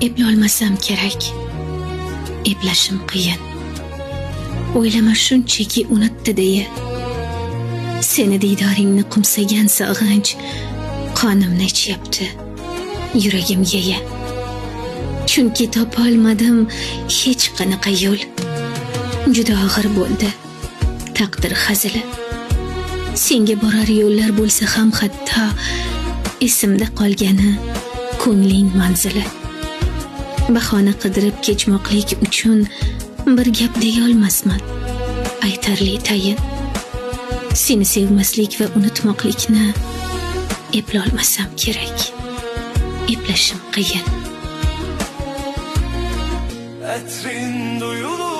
eplolmasam kerak. Eplashim qiyin. O'ylama shunchaki unutdi deya. Seni diydoringni qumsagan sog'inch qonimni ichyapti, yuragim yeya. Chunki topolmadim hech qanaqa yo'l. Juda og'ir bo'ldi taqdir hazili. Senga borar yo'llar bo'lsa ham hatto esimda qolgani ko'ngling manzili. Bahona qidirib kechmoqlik uchun bir gap deya olmasman, aytarli tayin. Seni sevmaslik va unutmoqlikni eplolmasam kerak. Eplashim qiyin. Etrin duyulur